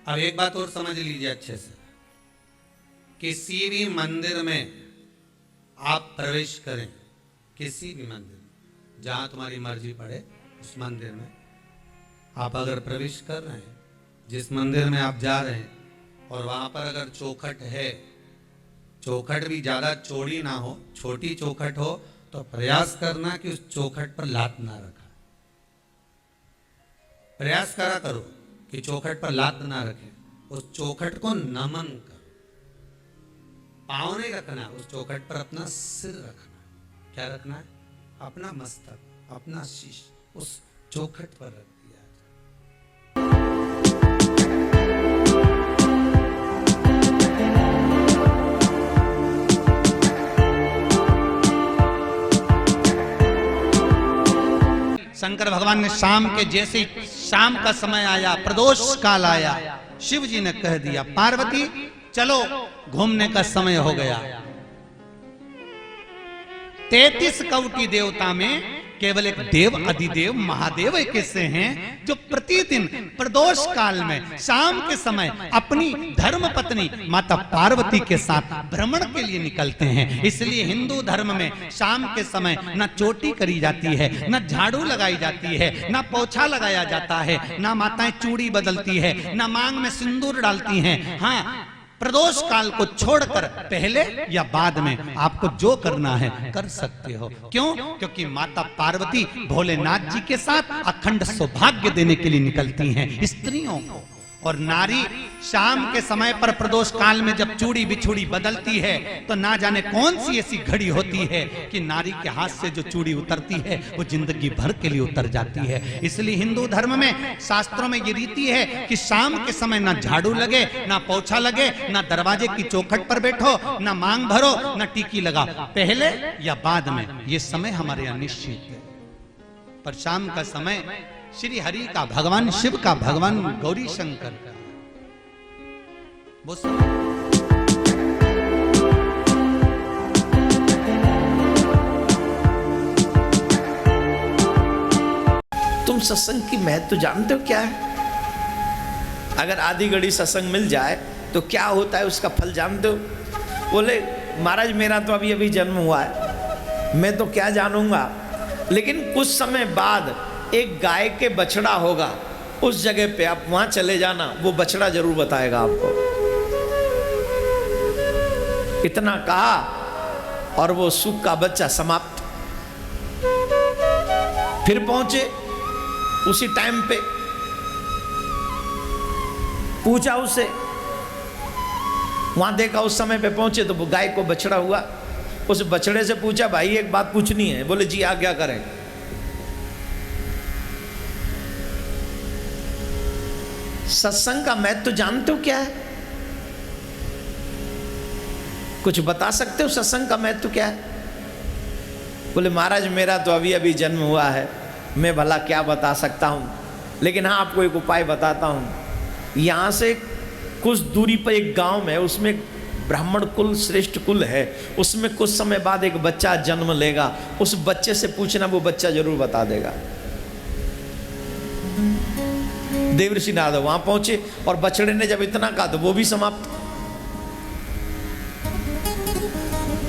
अब एक बात और समझ लीजिए अच्छे से, किसी भी मंदिर में आप प्रवेश करें, किसी भी मंदिर में जहां तुम्हारी मर्जी पड़े उस मंदिर में आप अगर प्रवेश कर रहे हैं, जिस मंदिर में आप जा रहे हैं और वहां पर अगर चौखट है, चौखट भी ज्यादा चौड़ी ना हो, छोटी चौखट हो, तो प्रयास करना कि उस चौखट पर लात ना रखा। प्रयास करा करो कि चौखट पर लात ना रखे, उस चौखट को नमन करो। पांव नहीं रखना, उस चौखट पर अपना सिर रखना। क्या रखना है? अपना मस्तक, अपना शीश उस चौखट पर रख दिया। शंकर भगवान ने शाम के जैसे शाम का समय आया, प्रदोष काल आया, शिव जी ने कह दिया पार्वती चलो घूमने का समय हो गया। 33 कौटी देवता में केवल एक देव अधिदेव महादेव एक ऐसे हैं जो प्रतिदिन प्रदोष काल में शाम के समय अपनी धर्म पत्नी माता पार्वती के साथ भ्रमण के लिए निकलते हैं। इसलिए हिंदू धर्म में शाम के समय न चोटी करी जाती है, न झाड़ू लगाई जाती है, न पोछा लगाया जाता है, न माताएं चूड़ी बदलती है, न मांग में सिंदूर डालती हैं। हाँ, प्रदोष काल को छोड़कर पहले या बाद में आपको जो करना है कर सकते हो। क्यों? क्योंकि माता पार्वती भोलेनाथ जी के साथ अखंड सौभाग्य देने के लिए निकलती हैं स्त्रियों को। और नारी शाम के समय पर प्रदोष काल में जब चूड़ी बिछूड़ी बदलती है तो ना जाने कौन सी ऐसी घड़ी होती है कि नारी के हाथ से जो चूड़ी उतरती है वो जिंदगी भर के लिए उतर जाती है। इसलिए हिंदू धर्म में शास्त्रों में ये रीति है कि शाम के समय ना झाड़ू लगे, ना पोछा लगे, ना दरवाजे की चौखट पर बैठो, ना मांग भरो, ना टीकी लगा। पहले या बाद में ये समय हमारे यहाँ निश्चित है। पर शाम का समय श्री हरि का, भगवान शिव का, भगवान गौरी शंकर का वो तुम सत्संग की महत्व जानते हो क्या है? अगर आधी घड़ी सत्संग मिल जाए तो क्या होता है उसका फल जानते हो? बोले महाराज मेरा तो अभी अभी जन्म हुआ है, मैं तो क्या जानूंगा, लेकिन कुछ समय बाद एक गाय के बछड़ा होगा, उस जगह पे आप वहां चले जाना, वो बछड़ा जरूर बताएगा आपको। इतना कहा और वो सुख का बच्चा समाप्त। फिर पहुंचे उसी टाइम पे, पूछा उससे, वहां देखा उस समय पे पहुंचे तो वो गाय को बछड़ा हुआ। उस बछड़े से पूछा भाई एक बात पूछनी है। बोले जी आज्ञा करें। सत्संग का महत्व तो जानते हो क्या है? कुछ बता सकते हो सत्संग का महत्व तो क्या है? बोले महाराज मेरा तो अभी अभी जन्म हुआ है, मैं भला क्या बता सकता हूं, लेकिन हाँ आपको एक उपाय बताता हूं। यहां से कुछ दूरी पर एक गांव है, उसमें ब्राह्मण कुल श्रेष्ठ कुल है, उसमें कुछ समय बाद एक बच्चा जन्म लेगा। उस बच्चे से पूछना, वो बच्चा जरूर बता देगा। देवर्षि नारद वहां पहुंचे और बछड़े ने जब इतना कहा तो वो भी समाप्त।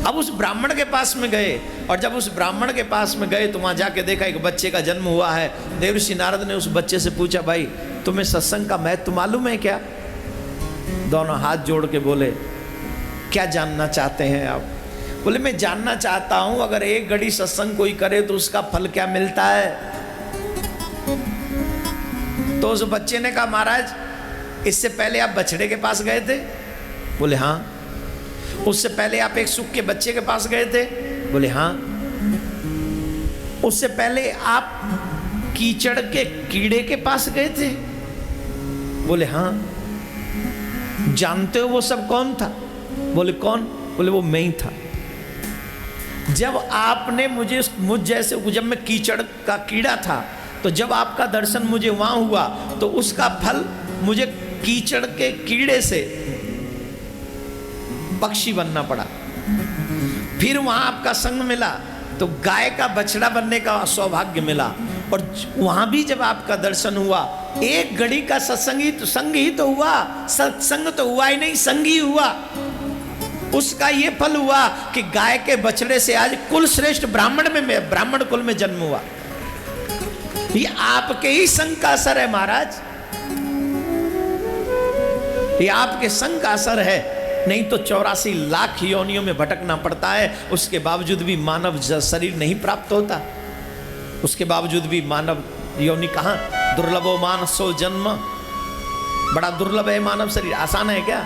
अब उस ब्राह्मण के पास में गए, और जब उस ब्राह्मण के पास में गए तो वहां जाके देखा एक बच्चे का जन्म हुआ है। देवर्षि नारद ने उस बच्चे से पूछा भाई तुम्हें सत्संग का महत्व मालूम है क्या? दोनों हाथ जोड़ के बोले क्या जानना चाहते हैं आप? बोले मैं जानना चाहता हूं अगर एक घड़ी सत्संग कोई करे तो उसका फल क्या मिलता है? तो उस बच्चे ने कहा महाराज इससे पहले आप बछड़े के पास गए थे? बोले हाँ। उससे पहले आप एक सुख के बच्चे के पास गए थे? बोले हाँ। उससे पहले आप कीचड़ के कीड़े के पास गए थे? बोले हाँ। जानते हो वो सब कौन था? बोले कौन? बोले वो मैं ही था। जब आपने मुझ जैसे, जब मैं कीचड़ का कीड़ा था तो जब आपका दर्शन मुझे वहां हुआ तो उसका फल मुझे कीचड़ के कीड़े से पक्षी बनना पड़ा। फिर वहां आपका संग मिला तो गाय का बछड़ा बनने का सौभाग्य मिला, और वहां भी जब आपका दर्शन हुआ एक घड़ी का सत्संग ही तो संग ही तो हुआ, सत्संग तो हुआ ही नहीं, संग ही हुआ। उसका ये फल हुआ कि गाय के बछड़े से आज कुल श्रेष्ठ ब्राह्मण कुल में जन्म हुआ। ये आपके ही संग का असर है महाराज, ये आपके संग का असर है। नहीं तो 84 लाख योनियों में भटकना पड़ता है, उसके बावजूद भी मानव शरीर नहीं प्राप्त होता। उसके बावजूद भी मानव योनि कहां, दुर्लभो मानसो जन्म, बड़ा दुर्लभ है मानव शरीर, आसान है क्या?